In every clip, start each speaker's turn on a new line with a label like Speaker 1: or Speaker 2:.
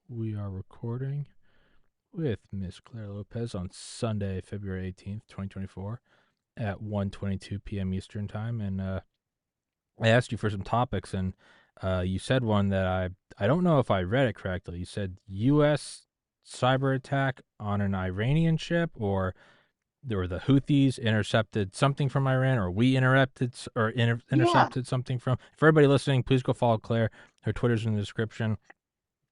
Speaker 1: We are recording with Miss Clare Lopez on Sunday, February 18th, 2024 at 1:22 p.m. Eastern Time. And I asked you for some topics, and you said one that I don't know if I read it correctly. You said U.S. cyber attack on an Iranian ship, or there were the Houthis intercepted something from Iran, or we
Speaker 2: Yeah,
Speaker 1: intercepted something from. For everybody listening, please go follow Claire. Her Twitter's in the description.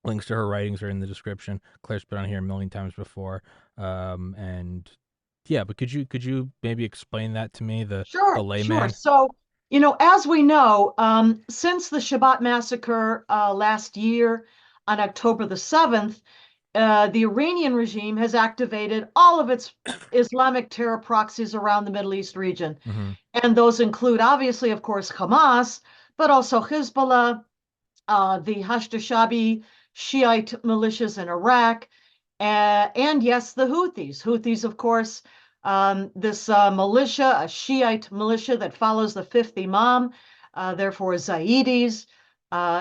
Speaker 1: Links to her writings are in the description. Claire's been on here a million times before. And yeah, but could you maybe explain that to me, the
Speaker 2: sure, sure.
Speaker 1: layman?
Speaker 2: So, as we know, since the Shabbat massacre last year on October the 7th, the Iranian regime has activated all of its Islamic terror proxies around the Middle East region.
Speaker 1: Mm-hmm.
Speaker 2: And those include, obviously, of course, Hamas, but also Hezbollah, the Hashd-e-Shabi Shiite militias in Iraq, and yes, the Houthis. Houthis, of course, this militia, a Shiite militia that follows the fifth Imam, therefore Zaidis,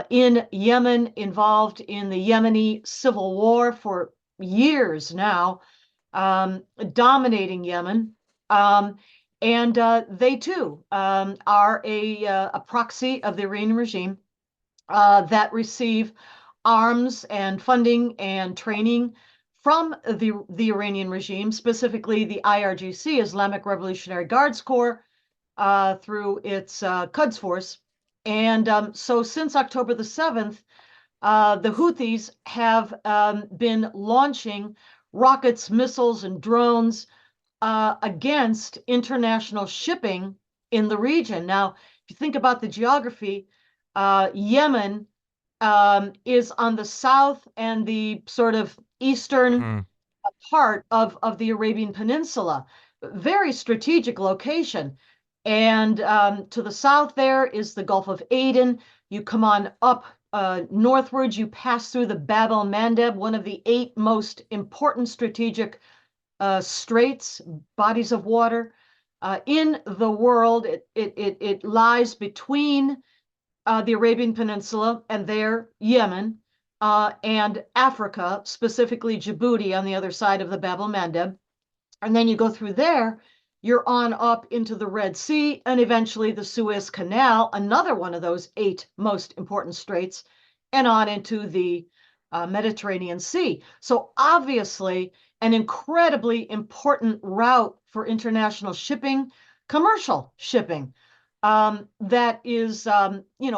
Speaker 2: in Yemen, involved in the Yemeni civil war for years now, dominating Yemen. And they too are a proxy of the Iranian regime that receive arms and funding and training from the Iranian regime, specifically the IRGC, Islamic Revolutionary Guards Corps, through its Quds Force. And so since October the 7th, the Houthis have been launching rockets, missiles, and drones against international shipping in the region. Now, if you think about the geography, Yemen is on the south and the sort of eastern
Speaker 1: Mm-hmm.
Speaker 2: part of the Arabian Peninsula. Very strategic location. And to the south there is the Gulf of Aden. You come on up northwards, you pass through the Bab el Mandeb, one of the 8 most important strategic straits, bodies of water in the world. It lies between the Arabian Peninsula and there, Yemen, and Africa, specifically Djibouti on the other side of the Bab el Mandeb. And then you go through there, you're on up into the Red Sea and eventually the Suez Canal, another one of those 8 most important straits, and on into the Mediterranean Sea. So obviously, an incredibly important route for international shipping, commercial shipping, that is,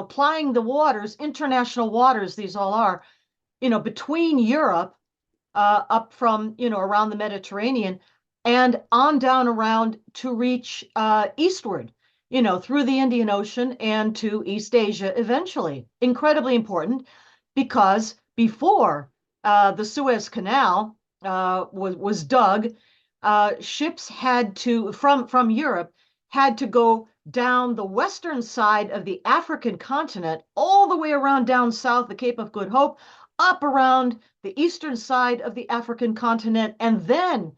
Speaker 2: plying the waters, international waters, these all are, between Europe, up from, around the Mediterranean and on down around to reach eastward, through the Indian Ocean and to East Asia eventually. Incredibly important because before the Suez Canal was dug, ships had to, from Europe, had to go down the western side of the African continent, all the way around down south, the Cape of Good Hope, up around the eastern side of the African continent, and then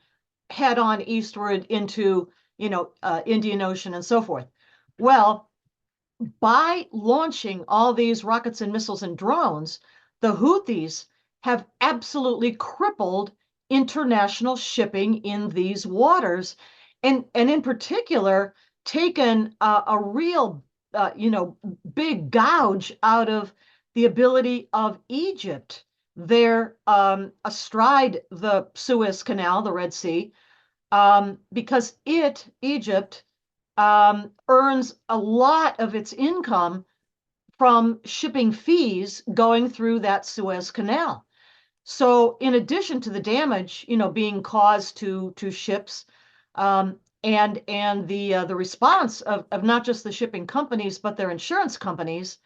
Speaker 2: head on eastward into, Indian Ocean and so forth. Well, by launching all these rockets and missiles and drones, the Houthis have absolutely crippled international shipping in these waters, and in particular taken a real big gouge out of the ability of Egypt there, astride the Suez Canal, the Red Sea, because Egypt, earns a lot of its income from shipping fees going through that Suez Canal. So, in addition to the damage, being caused to ships, and the response of not just the shipping companies but their insurance companies,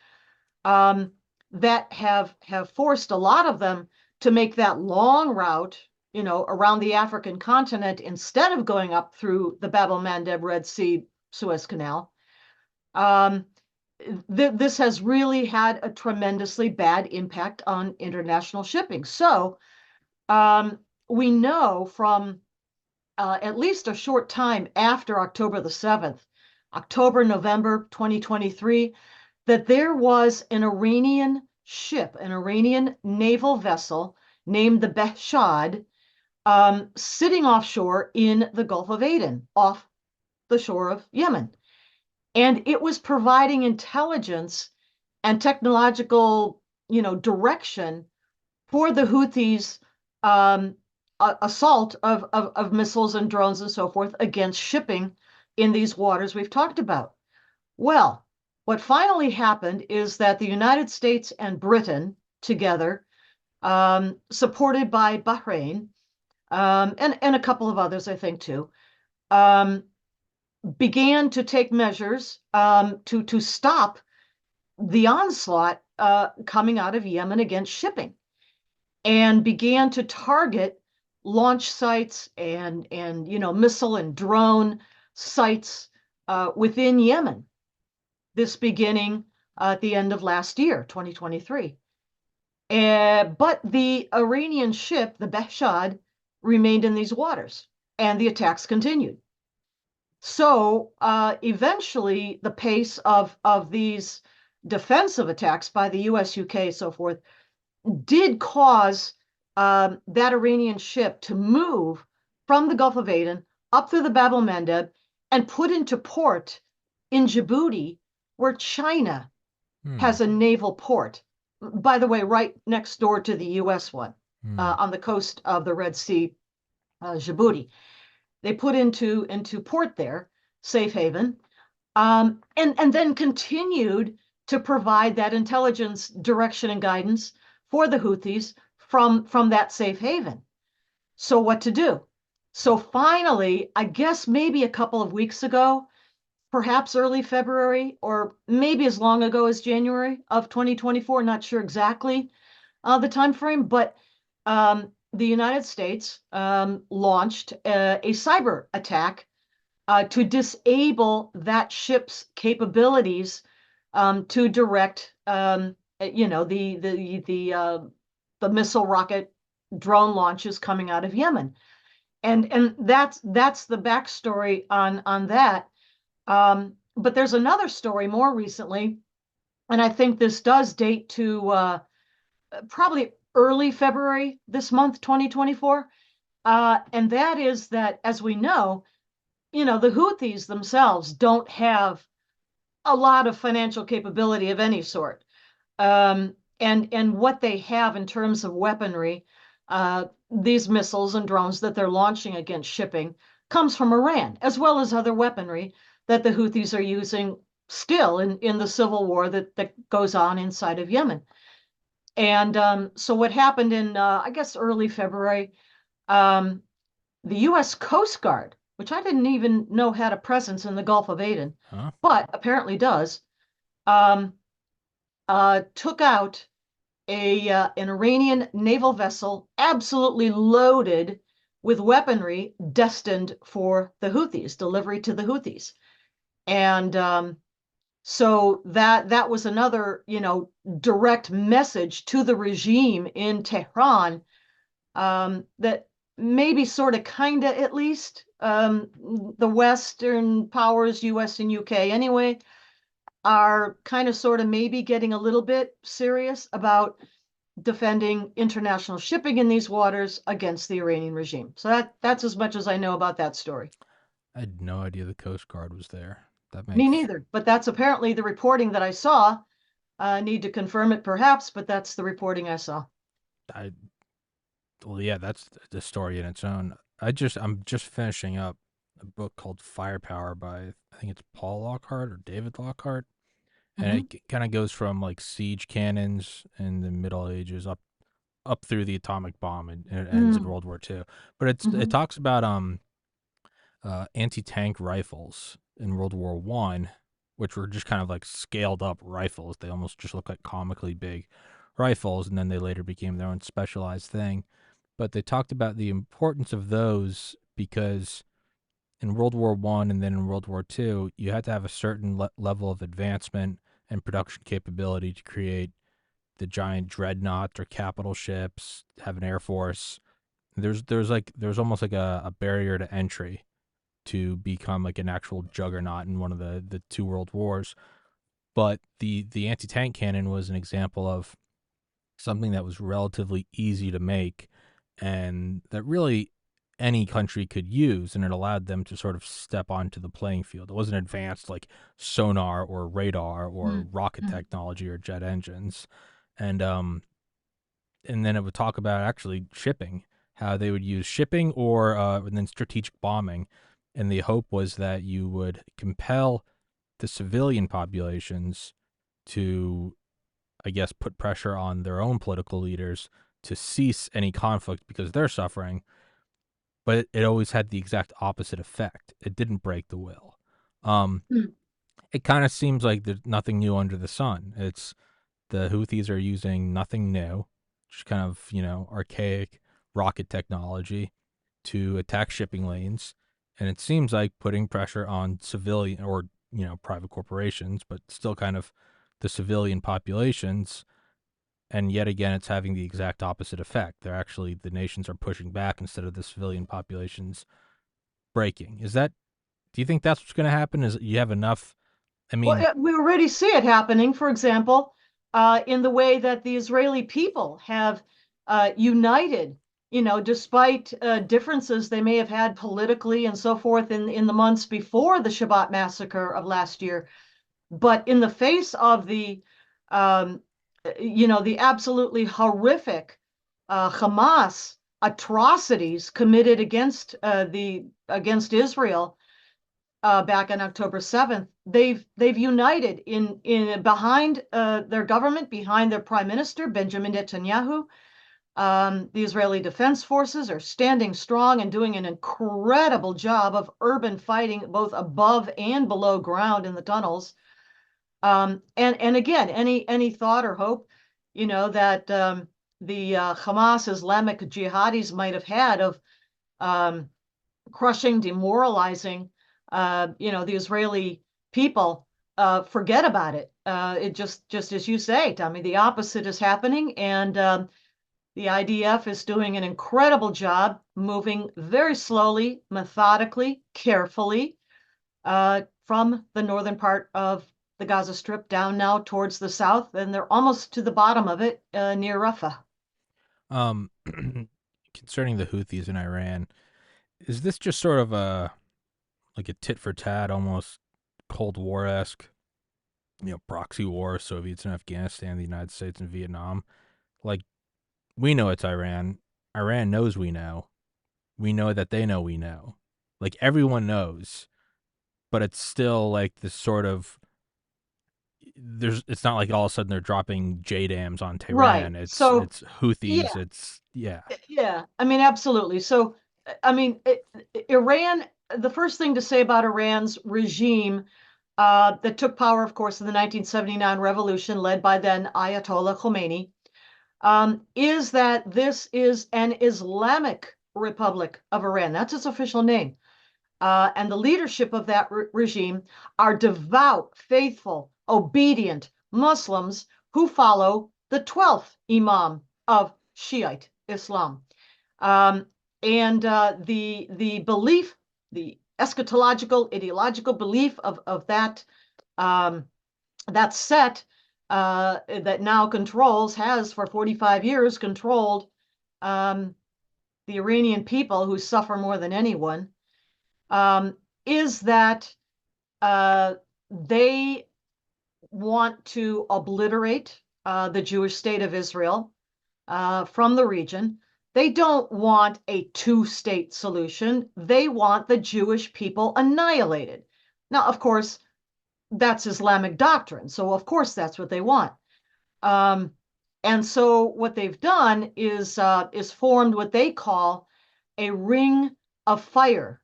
Speaker 2: um, that have forced a lot of them to make that long route, around the African continent instead of going up through the Bab el-Mandeb, Red Sea, Suez Canal. Um, this has really had a tremendously bad impact on international shipping. So we know from at least a short time after October the 7th, October, November 2023, that there was an Iranian ship, an Iranian naval vessel named the Behshad, sitting offshore in the Gulf of Aden, off the shore of Yemen. And it was providing intelligence and technological, direction for the Houthis' um, assault of missiles and drones and so forth against shipping in these waters we've talked about. Well, what finally happened is that the United States and Britain together, supported by Bahrain, and a couple of others, I think, too, um, began to take measures to stop the onslaught coming out of Yemen against shipping, and began to target launch sites and missile and drone sites within Yemen. This beginning at the end of last year, 2023. But the Iranian ship, the Behshad, remained in these waters, and the attacks continued. So eventually, the pace of these defensive attacks by the US, UK, so forth, did cause that Iranian ship to move from the Gulf of Aden up through the Bab el Mandeb and put into port in Djibouti, where China
Speaker 1: Hmm.
Speaker 2: has a naval port. By the way, right next door to the US one,
Speaker 1: Hmm.
Speaker 2: on the coast of the Red Sea, Djibouti. They put into port there, safe haven, and then continued to provide that intelligence direction and guidance for the Houthis from that safe haven. So what to do? So finally, I guess maybe a couple of weeks ago, perhaps early February, or maybe as long ago as January of 2024, not sure exactly the time frame, but the United States launched a cyber attack to disable that ship's capabilities to direct, the missile rocket drone launches coming out of Yemen, and that's the backstory on that. But there's another story more recently, and I think this does date to probably early February this month, 2024. And that is that, as we know, the Houthis themselves don't have a lot of financial capability of any sort. And what they have in terms of weaponry, these missiles and drones that they're launching against shipping, comes from Iran, as well as other weaponry that the Houthis are using still in the civil war that goes on inside of Yemen. And so what happened in, I guess, early February, um, the U.S. Coast Guard, which I didn't even know had a presence in the Gulf of Aden,
Speaker 1: Huh?
Speaker 2: but apparently does, um, took out an Iranian naval vessel absolutely loaded with weaponry destined for the Houthis, delivery to the Houthis. And so that was another, direct message to the regime in Tehran, that maybe sort of kind of at least, the Western powers, US and UK anyway, are kind of sort of maybe getting a little bit serious about defending international shipping in these waters against the Iranian regime. So that's as much as I know about that story.
Speaker 1: I had no idea the Coast Guard was there. That
Speaker 2: Me
Speaker 1: makes
Speaker 2: neither, but that's apparently the reporting that I saw. Need to confirm it perhaps, but that's the reporting I saw.
Speaker 1: I well, yeah, that's the story in its own. I'm just finishing up a book called Firepower by, I think it's Paul Lockhart or David Lockhart, and
Speaker 2: Hmm.
Speaker 1: it kind of goes from like siege cannons in the Middle Ages up through the atomic bomb, and it ends in
Speaker 2: Mm.
Speaker 1: World War II. But it
Speaker 2: Hmm.
Speaker 1: talks about anti-tank rifles in World War One, which were just kind of like scaled up rifles. They almost just look like comically big rifles, and then they later became their own specialized thing. But they talked about the importance of those because in World War One and then in World War Two, you had to have a certain level of advancement and production capability to create the giant dreadnoughts or capital ships, have an air force. There's almost like a barrier to entry to become like an actual juggernaut in one of the two world wars. But the anti tank cannon was an example of something that was relatively easy to make and that really any country could use, and it allowed them to sort of step onto the playing field. It wasn't advanced like sonar or radar or rocket
Speaker 2: Mm.
Speaker 1: technology or jet engines. And then it would talk about actually shipping, how they would use shipping or and then strategic bombing. And the hope was that you would compel the civilian populations to, I guess, put pressure on their own political leaders to cease any conflict because they're suffering. But it always had the exact opposite effect. It didn't break the will. Um,
Speaker 2: Mm.
Speaker 1: it kind of seems like there's nothing new under the sun. It's the Houthis are using nothing new, just kind of, archaic rocket technology to attack shipping lanes. And it seems like putting pressure on civilian or, private corporations, but still kind of the civilian populations. And yet again, it's having the exact opposite effect. They're actually, the nations are pushing back instead of the civilian populations breaking. Do you think that's what's going to happen? Is you have enough? I
Speaker 2: Well,
Speaker 1: mean,
Speaker 2: we already see it happening, for example, in the way that the Israeli people have united, despite differences they may have had politically and so forth in the months before the Shabbat massacre of last year. But in the face of um, the absolutely horrific Hamas atrocities committed against Israel back on October 7th, they've united in behind their government, behind their prime minister Benjamin Netanyahu. The Israeli Defense Forces are standing strong and doing an incredible job of urban fighting, both above and below ground in the tunnels. And again, any thought or hope, that the Hamas Islamic jihadis might have had of um, crushing, demoralizing, the Israeli people, forget about it. It just as you say, Tommy, the opposite is happening, and the IDF is doing an incredible job, moving very slowly, methodically, carefully, from the northern part of the Gaza Strip down now towards the south, and they're almost to the bottom of it, near Rafah.
Speaker 1: um, concerning the Houthis in Iran, is this just sort of a tit for tat, almost Cold War esque, proxy war, Soviets in Afghanistan, the United States and Vietnam? Like, we know it's Iran. Iran knows we know. We know that they know we know. Like, everyone knows, but it's still like this sort of, it's not like all of a sudden they're dropping JDAMs on
Speaker 2: Right.
Speaker 1: Tehran. It's
Speaker 2: So,
Speaker 1: it's Houthis.
Speaker 2: yeah,
Speaker 1: It's yeah.
Speaker 2: yeah. I mean, absolutely. So, I mean, Iran, the first thing to say about Iran's regime that took power, of course, in the 1979 revolution led by then Ayatollah Khomeini, is that this is an Islamic Republic of Iran. That's its official name. And the leadership of that regime are devout, faithful, obedient Muslims who follow the 12th Imam of Shiite Islam. Um, and the belief, the eschatological, ideological belief of um, that set that now has for 45 years controlled um, the Iranian people who suffer more than anyone, um, is that uh, they want to obliterate the Jewish state of Israel from the region. They don't want a two-state solution. They want the Jewish people annihilated. Now, of course, that's Islamic doctrine. So, of course, that's what they want. Um, and so, what they've done is formed what they call a ring of fire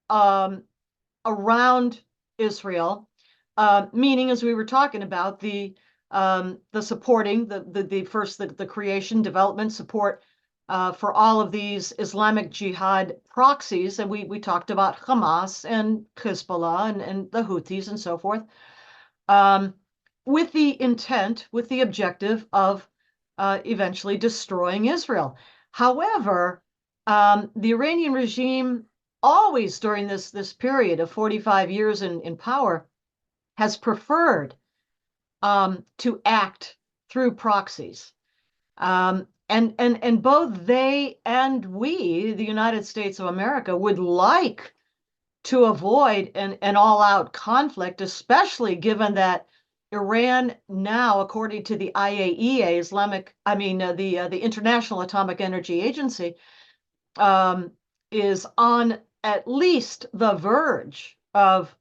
Speaker 2: um, around Israel, meaning, as we were talking about, the supporting the creation, development, support for all of these Islamic Jihad proxies, and we talked about Hamas and Hezbollah and the Houthis and so forth, um, with the intent, with the objective of eventually destroying Israel. However, the Iranian regime always during this period of 45 years in power has preferred to act through proxies. And both they and we, the United States of America, would like to avoid an all-out conflict, especially given that Iran now, according to the IAEA, the International Atomic Energy Agency, um, is on at least the verge of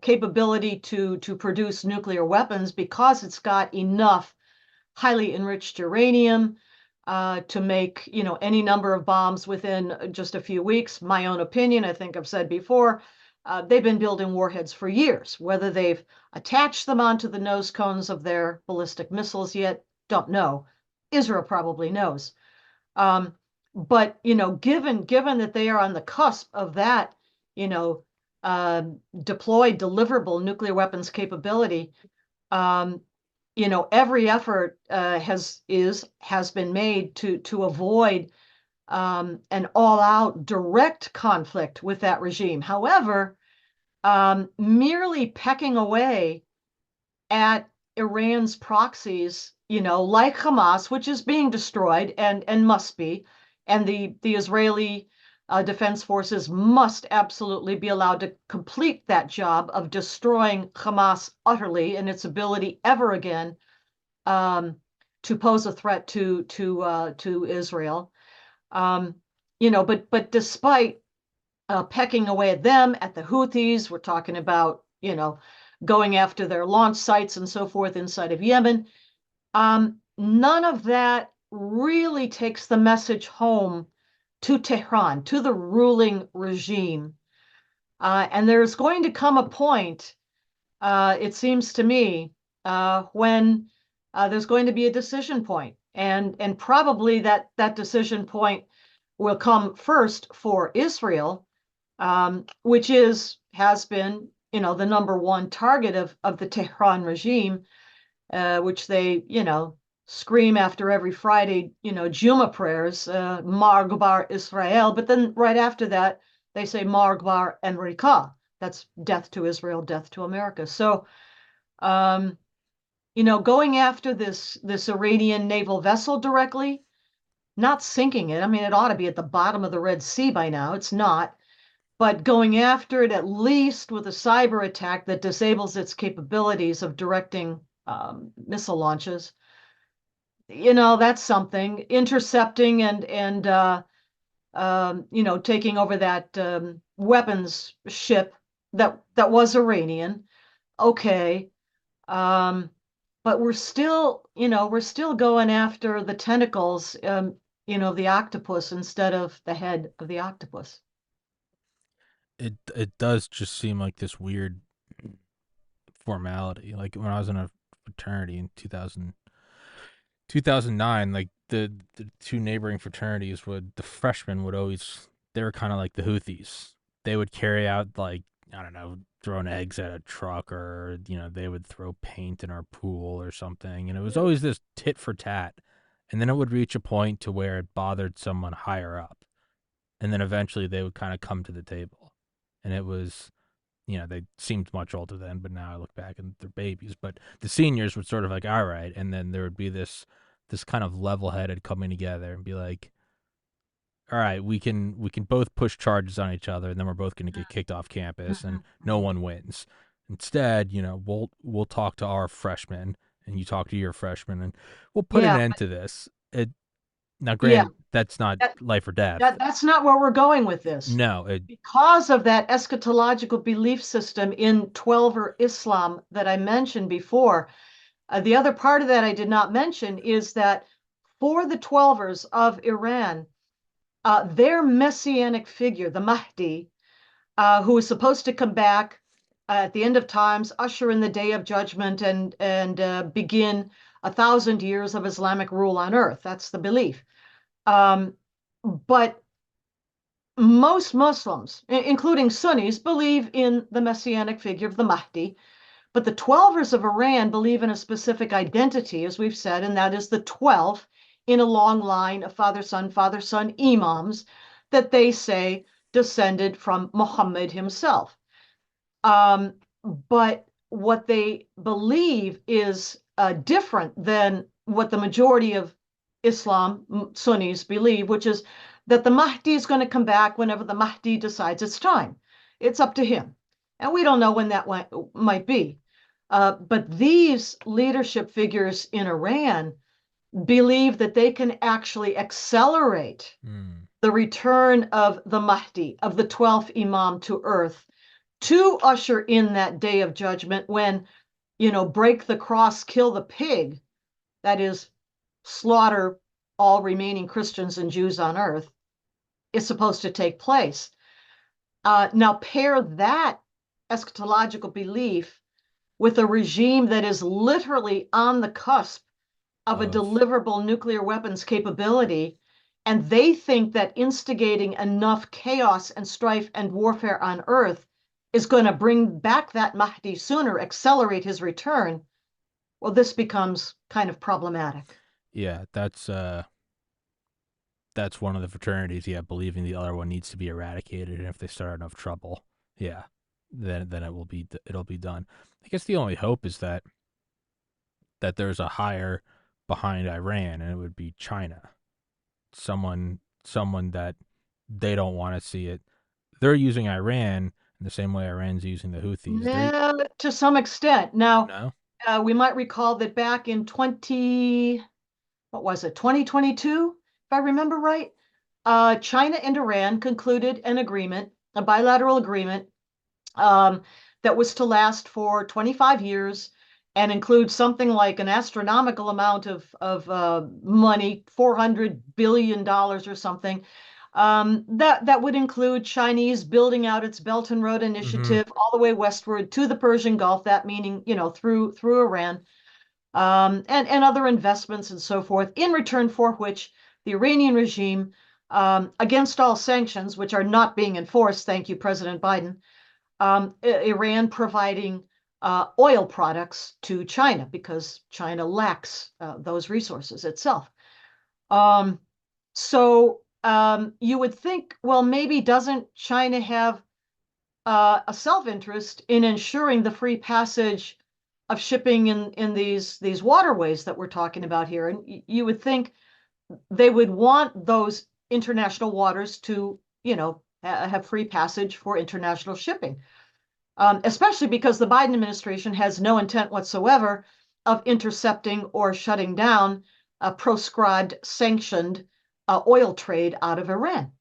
Speaker 2: capability to produce nuclear weapons because it's got enough highly enriched uranium to make, any number of bombs within just a few weeks. My own opinion, I think I've said before, they've been building warheads for years. Whether they've attached them onto the nose cones of their ballistic missiles yet, don't know. Israel probably knows. Um, but given that they are on the cusp of that, you know, uh, deployed deliverable nuclear weapons capability, um, every effort has been made to avoid an all-out direct conflict with that regime. However, merely pecking away at Iran's proxies, like Hamas, which is being destroyed and must be, and the Israeli Defense Forces must absolutely be allowed to complete that job of destroying Hamas utterly and its ability ever again um, to pose a threat to Israel. Um, but despite pecking away at them, at the Houthis, we're talking about going after their launch sites and so forth inside of Yemen. None of that really takes the message home to Tehran, to the ruling regime. And there's going to come a point, it seems to me, when there's going to be a decision point, and probably that decision point will come first for Israel, which has been, the number one target of the Tehran regime, which they, scream after every Friday, Juma prayers, Mar Gbar Israel, but then right after that, they say Mar Gbar Enrica. That's death to Israel, death to America. So, um, going after this Iranian naval vessel directly, not sinking it. I mean, it ought to be at the bottom of the Red Sea by now. It's not. But going after it at least with a cyber attack that disables its capabilities of directing missile launches, that's something. Intercepting and taking over that weapons ship that was Iranian. Okay. Um, but we're still going after the tentacles, of the octopus instead of the head of the octopus.
Speaker 1: It does just seem like this weird formality. Like when I was in a fraternity in 2009, like the two neighboring fraternities would the freshmen would always they were kind of like the Houthis. They would carry out like I don't know, throwing eggs at a truck or they would throw paint in our pool or something. And it was always this tit for tat. And then it would reach a point to where it bothered someone higher up. And then eventually they would kind of come to the table. And it was they seemed much older then, but now I look back and they're babies. But the seniors would sort of like, all right, and then there would be this kind of level headed coming together and be like, all right, we can both push charges on each other, and then we're both going to get kicked off campus, and no one wins. Instead, we'll talk to our freshmen, and you talk to your freshmen, and we'll put an
Speaker 2: Yeah,
Speaker 1: end to this. Now,
Speaker 2: yeah.
Speaker 1: granted, that's not
Speaker 2: That,
Speaker 1: life or death.
Speaker 2: that's not where we're going with this.
Speaker 1: No,
Speaker 2: Because of that eschatological belief system in Twelver Islam that I mentioned before, the other part of that I did not mention is that for the Twelvers of Iran, their messianic figure, the Mahdi, who is supposed to come back at the end of times, usher in the day of judgment, and begin 1,000 years of Islamic rule on earth. That's the belief. Um, but most Muslims, including Sunnis, believe in the messianic figure of the Mahdi. But the Twelvers of Iran believe in a specific identity, as we've said, and that is the 12 in a long line of father son imams that they say descended from Muhammad himself. Um, but what they believe is different than what the majority of Islam, Sunnis believe, which is that the Mahdi is going to come back whenever the Mahdi decides it's time. It's up to him. And we don't know when that might be. But these leadership figures in Iran believe that they can actually accelerate
Speaker 1: Mm.
Speaker 2: the return of the Mahdi, of the 12th Imam to earth, to usher in that day of judgment when, break the cross, kill the pig, that is, slaughter all remaining Christians and Jews on earth, is supposed to take place. Now, pair that eschatological belief with a regime that is literally on the cusp of a
Speaker 1: Of
Speaker 2: deliverable nuclear weapons capability, and they think that instigating enough chaos and strife and warfare on Earth is going to bring back that Mahdi sooner, accelerate his return. Well, this becomes kind of problematic.
Speaker 1: yeah, that's one of the fraternities. Yeah, believing the other one needs to be eradicated, and if they start enough trouble, yeah, then it'll be done. I guess the only hope is that there's a higher behind Iran, and it would be China. Someone that they don't want to see it. They're using Iran in the same way Iran's using the Houthis. They're
Speaker 2: To some extent. Now,
Speaker 1: no.
Speaker 2: we might recall that back in what was it, 2022, if I remember right, China and Iran concluded an agreement, a bilateral agreement, um, that was to last for 25 years and include something like an astronomical amount of money, $400 billion or something. That would include Chinese building out its Belt and Road
Speaker 1: Mm-hmm.
Speaker 2: Initiative all the way westward to the Persian Gulf. That meaning, through Iran, and other investments and so forth, in return for which the Iranian regime, against all sanctions, which are not being enforced, thank you, President Biden, Iran providing oil products to China because China lacks those resources itself. Um, so you would think, well, maybe doesn't China have a self-interest in ensuring the free passage of shipping in these waterways that we're talking about here? And you would think they would want those international waters to, have free passage for international shipping, especially because the Biden administration has no intent whatsoever of intercepting or shutting down a proscribed, sanctioned oil trade out of Iran.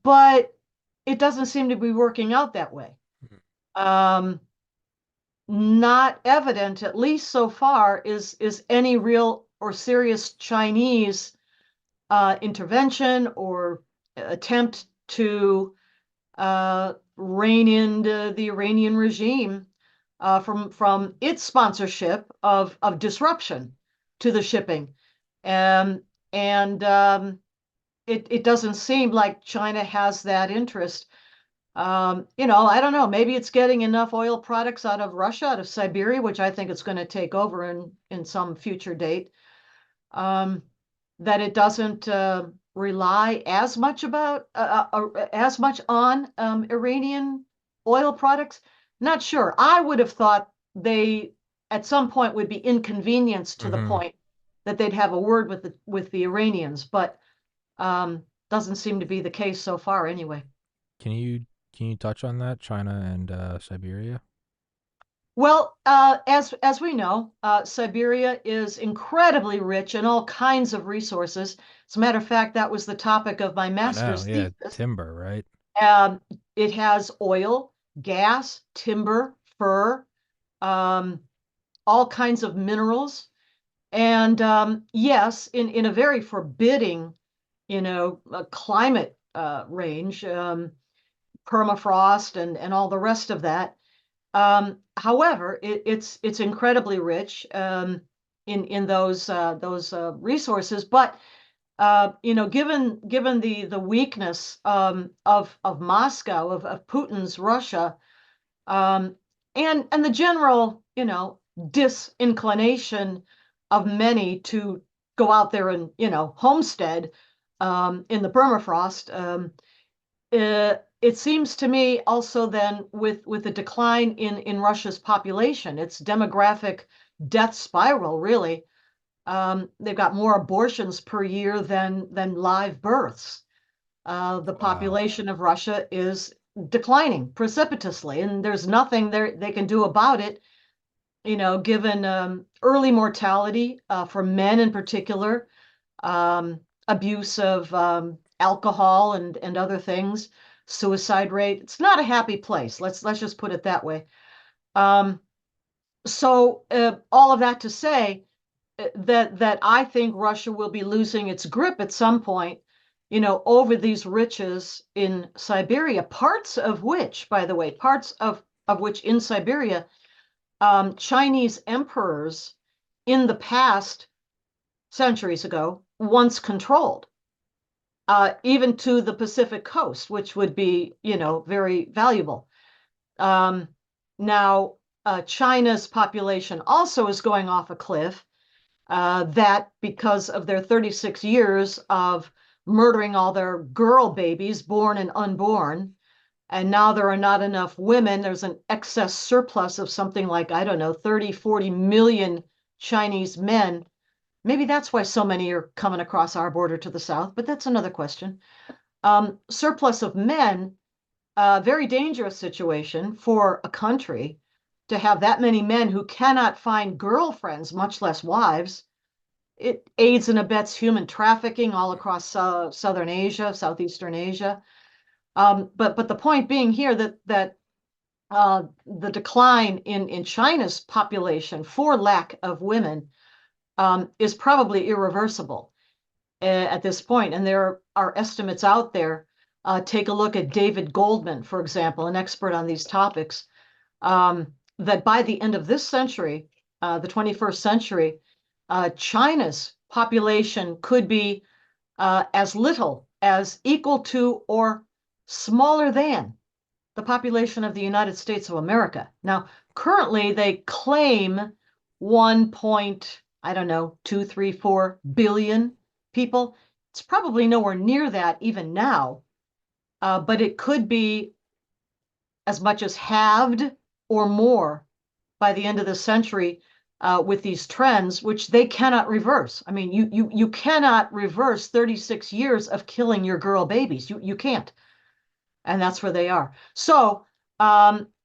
Speaker 2: But it doesn't seem to be working out that way. Um, Not evident, at least so far, is any real or serious Chinese intervention or attempt to rein in the Iranian regime from its sponsorship of disruption to the shipping. And it doesn't seem like China has that interest. I don't know. Maybe it's getting enough oil products out of Russia, out of Siberia, which I think it's going to take over in some future date, um, that it doesn't rely as much on Iranian oil products. Not sure. I would have thought they at some point would be inconvenienced to the
Speaker 1: Mm-hmm.
Speaker 2: point that they'd have a word with the Iranians, but doesn't seem to be the case so far anyway.
Speaker 1: Can you touch on that, China and Siberia?
Speaker 2: Well, as we know, Siberia is incredibly rich in all kinds of resources. As a matter of fact, that was the topic of my
Speaker 1: I know.
Speaker 2: master's
Speaker 1: Yeah,
Speaker 2: thesis.
Speaker 1: timber, right?
Speaker 2: Um, it has oil, gas, timber, fur, um, all kinds of minerals, and yes, in a very forbidding, climate range, permafrost and all the rest of that. However, it's incredibly rich in those resources. But given the weakness of Moscow, of Putin's Russia, um, and the general disinclination of many to go out there and homestead in the permafrost. It seems to me also then with the decline in Russia's population, its demographic death spiral, really, They've got more abortions per year than live births. The
Speaker 1: Wow.
Speaker 2: population of Russia is declining precipitously, and there's nothing they can do about it. Given early mortality for men in particular, abuse of alcohol and other things, suicide rate. It's not a happy place. Let's just put it that way. Um, so all of that to say that I think Russia will be losing its grip at some point, over these riches in Siberia, parts of which, by the way, parts of which in Siberia, Chinese emperors in the past, centuries ago, once controlled, even to the Pacific coast, which would be, very valuable. Um, Now, China's population also is going off a cliff. That because of their 36 years of murdering all their girl babies, born and unborn, and now there are not enough women. There's an excess surplus of something like, I don't know, 30, 40 million Chinese men. Maybe that's why so many are coming across our border to the south, but that's another question. Surplus of men, a very dangerous situation for a country to have that many men who cannot find girlfriends, much less wives. It aids and abets human trafficking all across southern Asia, southeastern Asia. But the point being here that the decline in China's population for lack of women is probably irreversible at this point. And there are estimates out there. Take a look at David Goldman, for example, an expert on these topics, that by the end of this century, the 21st century, China's population could be as little as equal to or smaller than the population of the United States of America. Now, currently they claim 1 point, I don't know, 2, 3, 4 billion people. It's probably nowhere near that even now, but it could be as much as halved or more by the end of the century with these trends, which they cannot reverse. I mean, you cannot reverse 36 years of killing your girl babies. You can't, and that's where they are. So,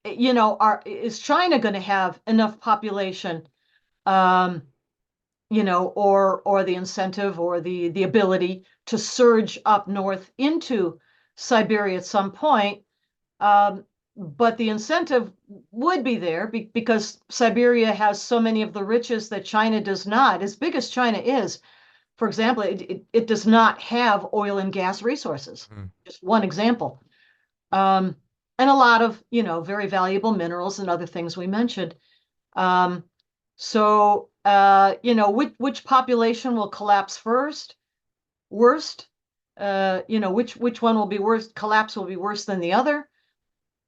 Speaker 2: is China going to have enough population, um, or the incentive or the ability to surge up north into Siberia at some point? Um, but the incentive would be there because Siberia has so many of the riches that China does not. As big as China is, for example, it does not have oil and gas resources.
Speaker 1: Mm.
Speaker 2: Just one example. Um, and a lot of, very valuable minerals and other things we mentioned. Um, which population will collapse first, worst? Which one will be worse? Collapse will be worse than the other.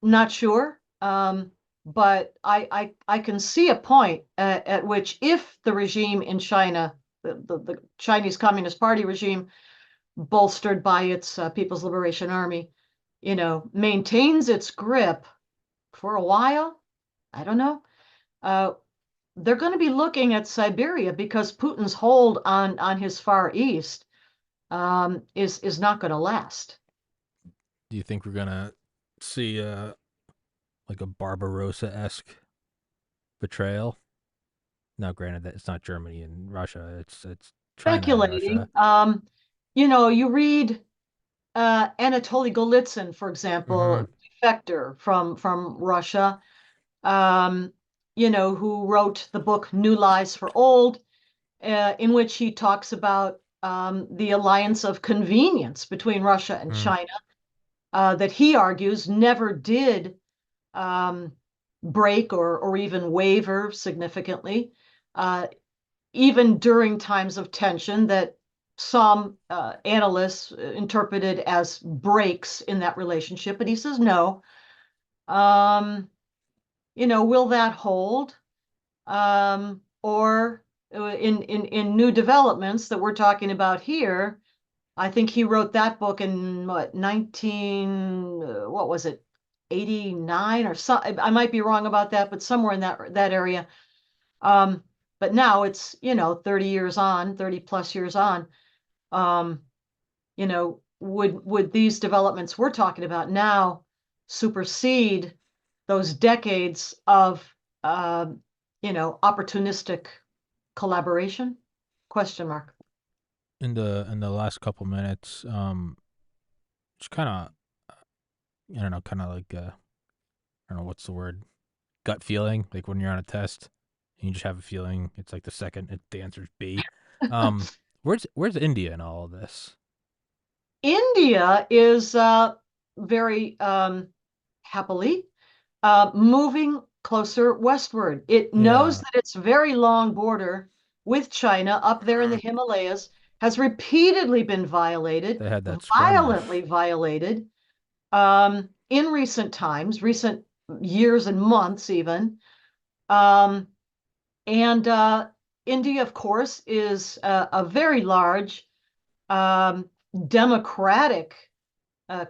Speaker 2: Not sure. But I can see a point at which if the regime in China, the Chinese Communist Party regime, bolstered by its People's Liberation Army, maintains its grip for a while, I don't know. Uh, they're going to be looking at Siberia because Putin's hold on his Far East is not going to last.
Speaker 1: Do you think we're gonna see like a Barbarossa esque betrayal? Now, granted that it's not Germany and Russia; it's China and
Speaker 2: Speculating,
Speaker 1: Russia.
Speaker 2: you read Anatoly Golitsyn, for
Speaker 1: Mm-hmm.
Speaker 2: example, defector from Russia, um, who wrote the book New Lies for Old, in which he talks about the alliance of convenience between Russia and
Speaker 1: Mm.
Speaker 2: China, that he argues never did um, break or even waver significantly, uh, even during times of tension that some analysts interpreted as breaks in that relationship. But he says no. Um, will that hold? Or in new developments that we're talking about here, I think he wrote that book in what 19 what was it 89 or so. I might be wrong about that, but somewhere in that area. Um, But now it's, 30 years on, 30 plus years on. Um, would these developments we're talking about now supersede those decades of, opportunistic collaboration? Question mark.
Speaker 1: In the last couple minutes, just kind of, I don't know, kind of like I don't know what's the word, gut feeling, like when you're on a test and you just have a feeling. It's like the second the answer's B. Um, where's India in all of this?
Speaker 2: India is very happily moving closer westward. It knows
Speaker 1: Yeah,
Speaker 2: that its very long border with China up there in the Himalayas has repeatedly been violated,
Speaker 1: they had that
Speaker 2: violently
Speaker 1: skirmish.
Speaker 2: violated, in recent times, recent years and months even. Um, and India, of course, is a very large um, democratic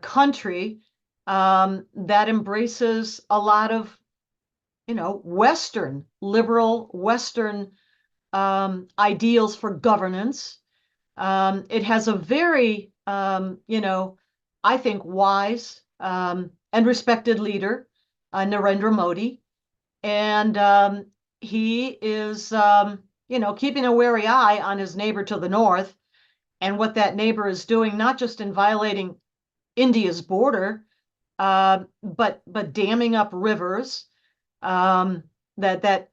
Speaker 2: country that embraces a lot of, Western, liberal Western ideals for governance. It has a very, I think, wise and respected leader, Narendra Modi. And he is, keeping a wary eye on his neighbor to the north and what that neighbor is doing, not just in violating India's border, but damming up rivers, that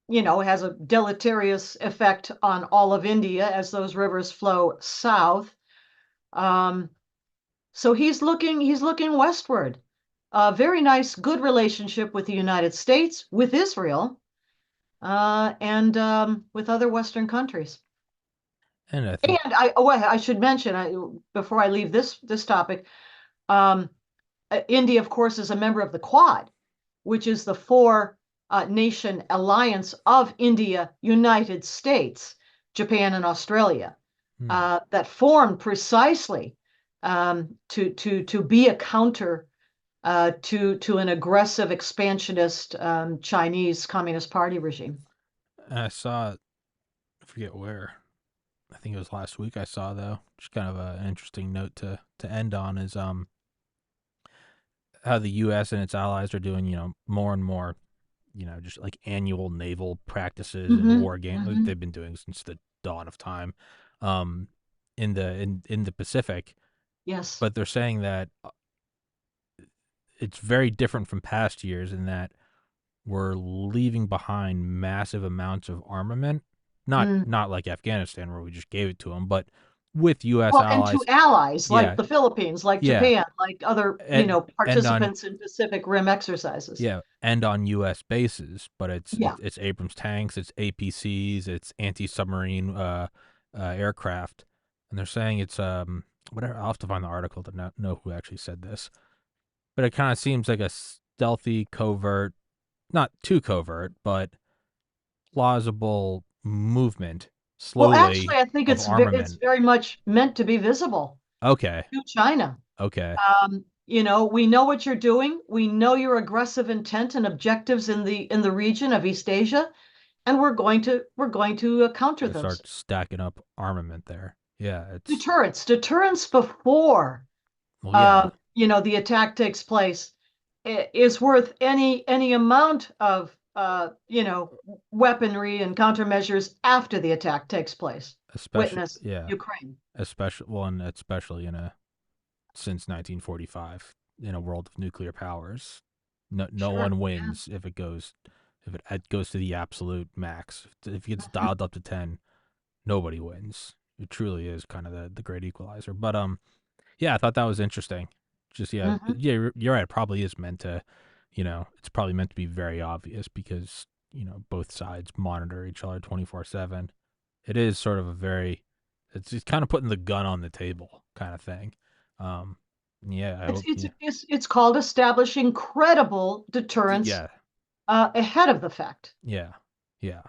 Speaker 2: has a deleterious effect on all of India as those rivers flow south. Um, so he's looking westward. A very nice, good relationship with the United States, with Israel, and with other Western countries.
Speaker 1: And I think
Speaker 2: And I should mention, before I leave this topic, um, India, of course, is a member of the Quad, which is the four nation alliance of India, United States, Japan, and Australia,
Speaker 1: hmm,
Speaker 2: that formed precisely to be a counter to an aggressive, expansionist Chinese Communist Party regime.
Speaker 1: I saw, I forget where. I think it was last week. I saw though, just kind of an interesting note to end on is how the U.S. and its allies are doing, more and more, just like annual naval practices and
Speaker 2: Hmm.
Speaker 1: war games like
Speaker 2: Hmm.
Speaker 1: they've been doing since the dawn of time, um, in the Pacific.
Speaker 2: Yes.
Speaker 1: But they're saying that it's very different from past years in that we're leaving behind massive amounts of armament. Not
Speaker 2: Mm.
Speaker 1: not like Afghanistan where we just gave it to them, but with U.S.
Speaker 2: Well, and to
Speaker 1: allies.
Speaker 2: allies like
Speaker 1: Yeah,
Speaker 2: the Philippines, like
Speaker 1: yeah,
Speaker 2: Japan, like other,
Speaker 1: and on
Speaker 2: participants in Pacific Rim exercises.
Speaker 1: yeah, and on U.S. bases, but
Speaker 2: Yeah.
Speaker 1: it's Abrams tanks, it's APCs, it's anti-submarine aircraft, and they're saying it's whatever. I'll have to find the article to know who actually said this, but it kind of seems like a stealthy, covert, not too covert, but plausible movement
Speaker 2: Well, actually,
Speaker 1: slowly
Speaker 2: I think
Speaker 1: of
Speaker 2: it's
Speaker 1: armament.
Speaker 2: very much meant to be visible
Speaker 1: Okay,
Speaker 2: to China.
Speaker 1: okay,
Speaker 2: We know what you're doing. We know your aggressive intent and objectives in the region of East Asia, and we're going to counter
Speaker 1: gonna
Speaker 2: those.
Speaker 1: start stacking up armament there. Yeah, it's
Speaker 2: Deterrence before
Speaker 1: well, yeah,
Speaker 2: the attack takes place is worth any amount of weaponry and countermeasures after the attack takes place.
Speaker 1: especially
Speaker 2: Witness
Speaker 1: yeah,
Speaker 2: Ukraine.
Speaker 1: especially well, and especially in a since 1945 in a world of nuclear powers. No
Speaker 2: Sure.
Speaker 1: one
Speaker 2: Yeah.
Speaker 1: wins if it goes to the absolute max. If it gets dialed up to 10, nobody wins. It truly is kind of the great equalizer. But yeah, I thought that was interesting. Just
Speaker 2: Hmm.
Speaker 1: yeah, you're right. It probably is meant to, it's probably meant to be very obvious because both sides monitor each other 24/7. It is sort of a very, it's just kind of putting the gun on the table kind of thing. Um, yeah, I
Speaker 2: It's
Speaker 1: hope.
Speaker 2: it's
Speaker 1: Yeah,
Speaker 2: it's it's called establishing credible deterrence
Speaker 1: yeah,
Speaker 2: ahead of the fact.
Speaker 1: yeah, yeah.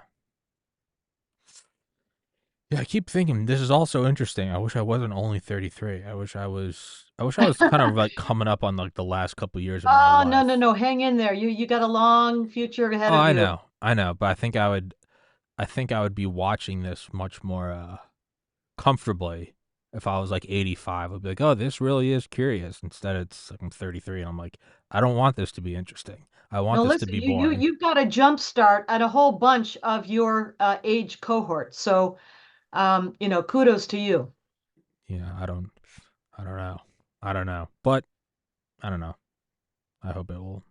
Speaker 1: Yeah, I keep thinking this is also interesting. I wish I wasn't only 33. I wish I was. I wish I was kind of like coming up on like the last couple years of my
Speaker 2: Oh, no, no,
Speaker 1: life.
Speaker 2: no. Hang in there. You got a long future ahead
Speaker 1: Oh,
Speaker 2: of you.
Speaker 1: I know, but I think I would. I think I would be watching this much more comfortably if I was like 85. I'd be like, oh, this really is curious. Instead, it's like I'm 33 and I'm like, I don't want this to be interesting. I want
Speaker 2: Now,
Speaker 1: this to
Speaker 2: listen,
Speaker 1: be boring.
Speaker 2: you've got a jump start at a whole bunch of your age cohort. So, kudos to you.
Speaker 1: Yeah, I don't know. I don't know. But I don't know. I hope it will.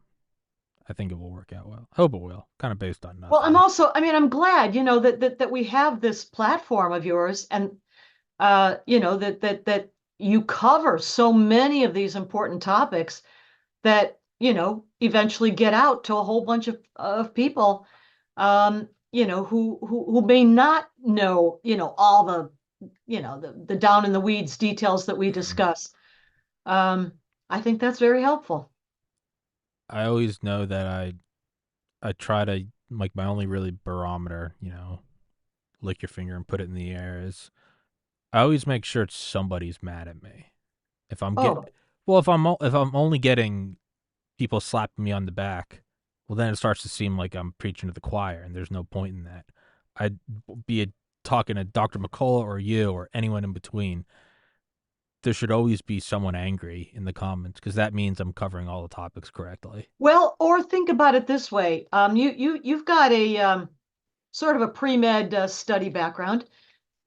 Speaker 1: I think it will work out well. I hope it will. Kind of based on
Speaker 2: Well,
Speaker 1: nothing.
Speaker 2: I'm glad, that we have this platform of yours, and that you cover so many of these important topics that, eventually get out to a whole bunch of people, who may not know, all the down in the weeds details that we
Speaker 1: Mhm.
Speaker 2: discuss. Um, I think that's very helpful.
Speaker 1: I always know that I try to like my only really barometer, lick your finger and put it in the air is I always make sure somebody's mad at me. If I'm get
Speaker 2: Oh,
Speaker 1: well, if I'm only getting people slapping me on the back, well then it starts to seem like I'm preaching to the choir and there's no point in that. I'd be it talking to Dr. McCullough or you or anyone in between. There should always be someone angry in the comments because that means I'm covering all the topics correctly.
Speaker 2: well, or think about it this way. You've got a sort of a pre-med study background.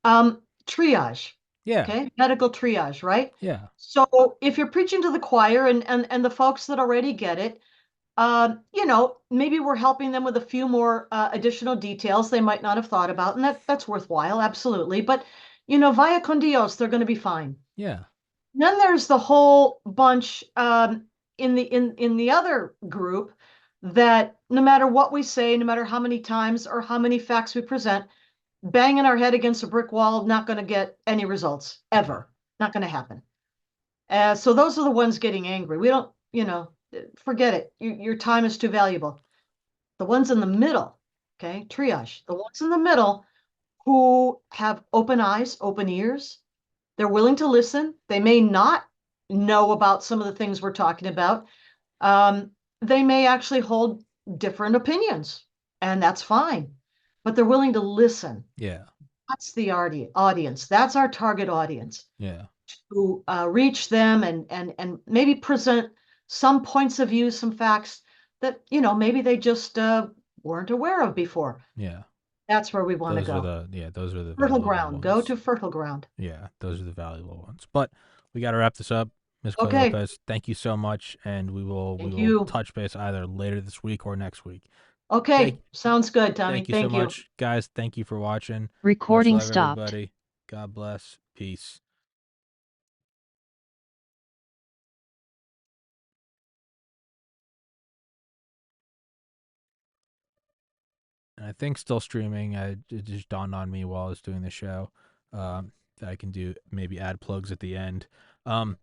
Speaker 2: Triage,
Speaker 1: Yeah.
Speaker 2: okay, medical triage, right?
Speaker 1: Yeah.
Speaker 2: So if you're preaching to the choir and the folks that already get it, maybe we're helping them with a few more additional details they might not have thought about, and that's worthwhile, absolutely. But via con Dios, they're going to be fine.
Speaker 1: Yeah.
Speaker 2: Then there's the whole bunch in the other group that no matter what we say, no matter how many times or how many facts we present, banging our head against a brick wall, not going to get any results
Speaker 1: Yeah.
Speaker 2: ever. Not going to happen. So those are the ones getting angry. We don't, forget it. Your time is too valuable. The ones in the middle, okay, triage, the ones in the middle who have open eyes, open ears, they're willing to listen. They may not know about some of the things we're talking about. Um, they may actually hold different opinions, and that's fine, but they're willing to listen.
Speaker 1: Yeah.
Speaker 2: That's the audience. That's our target audience.
Speaker 1: Yeah.
Speaker 2: To reach them and maybe present some points of view, some facts that maybe they just weren't aware of before.
Speaker 1: Yeah.
Speaker 2: That's where we want to go.
Speaker 1: Those are the
Speaker 2: Fertile
Speaker 1: valuable
Speaker 2: ground. Go
Speaker 1: ones.
Speaker 2: to fertile ground.
Speaker 1: Yeah, those are the valuable ones. But we got to wrap this up. Ms. Claire
Speaker 2: Okay.
Speaker 1: Lopez, thank you so much, and we
Speaker 2: Thank
Speaker 1: will
Speaker 2: you.
Speaker 1: touch base either later this week or next week. Thank
Speaker 2: Okay. Sounds good, Tommy.
Speaker 1: thank you so
Speaker 2: Thank you.
Speaker 1: much, guys. Thank you for watching. Much
Speaker 3: Recording
Speaker 1: love,
Speaker 3: stopped.
Speaker 1: everybody. God bless. Peace. And I think still streaming. It just dawned on me while I was doing the show that I can do maybe add plugs at the end. Um,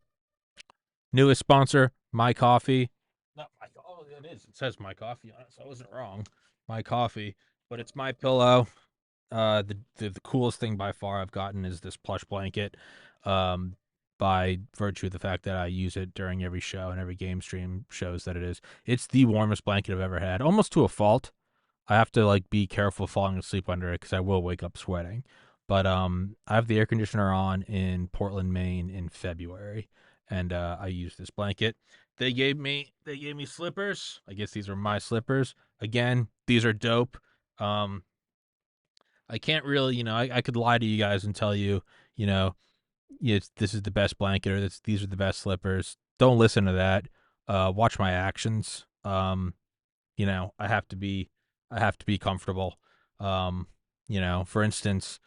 Speaker 1: Newest sponsor, My Coffee. Not my. Oh, it is. It says My Coffee on it, so I wasn't wrong. My Coffee, but it's my pillow. The coolest thing by far I've gotten is this plush blanket. Um, by virtue of the fact that I use it during every show and every game stream shows that it is. It's the warmest blanket I've ever had, almost to a fault. I have to like be careful falling asleep under it because I will wake up sweating. But I have the air conditioner on in Portland, Maine in February, and I use this blanket. They gave me slippers. I guess these are my slippers. Again, these are dope. Um, I can't really, I could lie to you guys and tell you, you know, this is the best blanket or these are the best slippers. Don't listen to that. Watch my actions. I have to be comfortable. Um, for instance,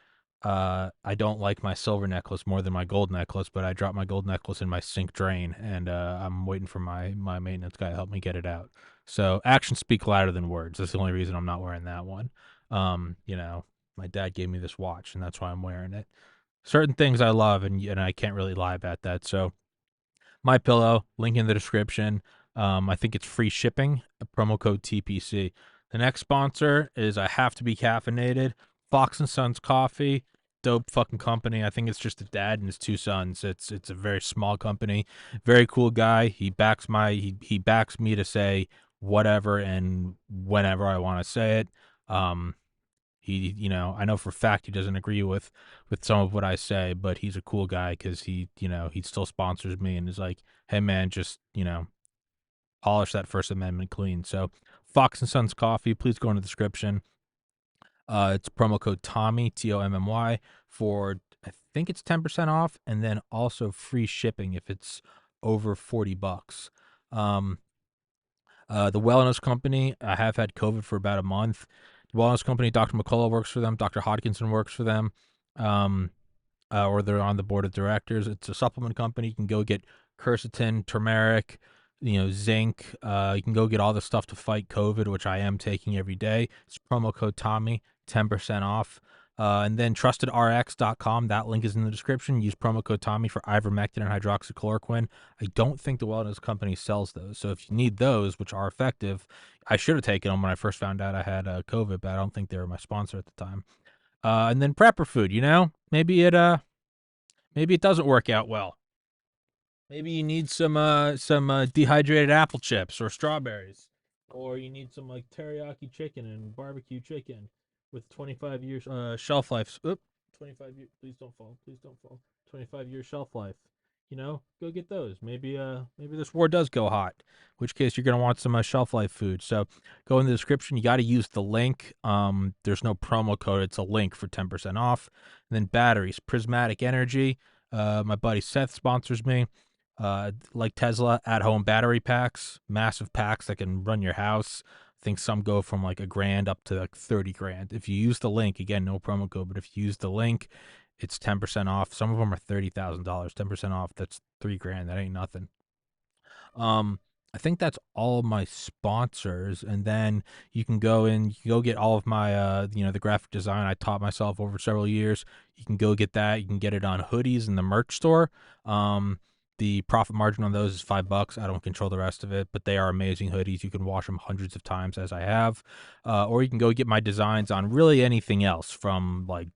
Speaker 1: I don't like my silver necklace more than my gold necklace, but I dropped my gold necklace in my sink drain, and I'm waiting for my maintenance guy to help me get it out. So actions speak louder than words. That's the only reason I'm not wearing that one. My dad gave me this watch, and that's why I'm wearing it. Certain things I love, and I can't really lie about that. So my pillow, link in the description. I think it's free shipping. Promo code TPC. The next sponsor is I have to be caffeinated. Fox and Sons Coffee, dope fucking company. I think it's just a dad and his two sons. It's a very small company. Very cool guy. He backs me to say whatever and whenever I want to say it. Um, He, I know for a fact he doesn't agree with some of what I say, but he's a cool guy because he still sponsors me and is like, hey man, just polish that First Amendment clean. So Fox and Sons Coffee, please go in the description. It's promo code Tommy TOMMY for I think it's 10% off, and then also free shipping if it's over $40. Um, the Wellness Company, I have had COVID for about a month. The Wellness Company, Dr. McCullough works for them. Dr. Hodgkinson works for them. Um, or they're on the board of directors. It's a supplement company. You can go get quercetin, turmeric, zinc. You can go get all the stuff to fight COVID, which I am taking every day. It's promo code Tommy, 10% off. And then trustedrx.com. That link is in the description. Use promo code Tommy for ivermectin and hydroxychloroquine. I don't think the wellness company sells those. So if you need those, which are effective, I should have taken them when I first found out I had COVID, but I don't think they were my sponsor at the time. And then prepper food, maybe it doesn't work out well. Maybe you need some dehydrated apple chips or strawberries, or you need some like teriyaki chicken and barbecue chicken with 25 years shelf life. Oop, 25 years. Please don't fall. Please don't fall. 25-year shelf life. Go get those. Maybe this war does go hot, which case you're gonna want some shelf life food. So go in the description. You got to use the link. There's no promo code. It's a link for 10% off. And then batteries, Prismatic Energy. My buddy Seth sponsors me. Like Tesla at-home battery packs, massive packs that can run your house. I think some go from like $1,000 up to like 30 grand. If you use the link, again, no promo code, but if you use the link, it's 10% off. Some of them are $30,000. 10% off. That's 3 grand. That ain't nothing. I think that's all of my sponsors, and then you can go get all of my the graphic design I taught myself over several years. You can go get that. You can get it on hoodies in the merch store. The profit margin on those is $5. I don't control the rest of it, but they are amazing hoodies. You can wash them hundreds of times, as I have, or you can go get my designs on really anything else, from like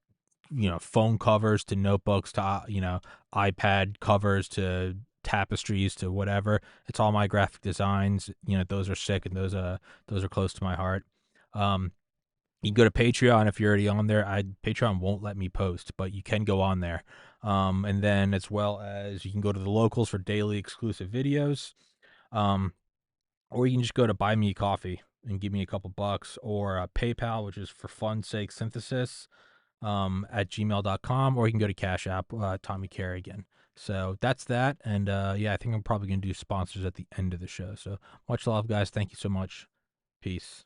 Speaker 1: phone covers to notebooks to iPad covers to tapestries to whatever. It's all my graphic designs. Those are sick, and those are close to my heart. You can go to Patreon if you're already on there. Patreon won't let me post, but you can go on there. And then as well as you can go to the locals for daily exclusive videos. Or you can just go to Buy Me a Coffee and give me a couple bucks, or PayPal, which is for fun's sake synthesis, at gmail.com, or you can go to Cash App, Tommy Carrigan. So that's that. And yeah, I think I'm probably going to do sponsors at the end of the show. So much love, guys. Thank you so much. Peace.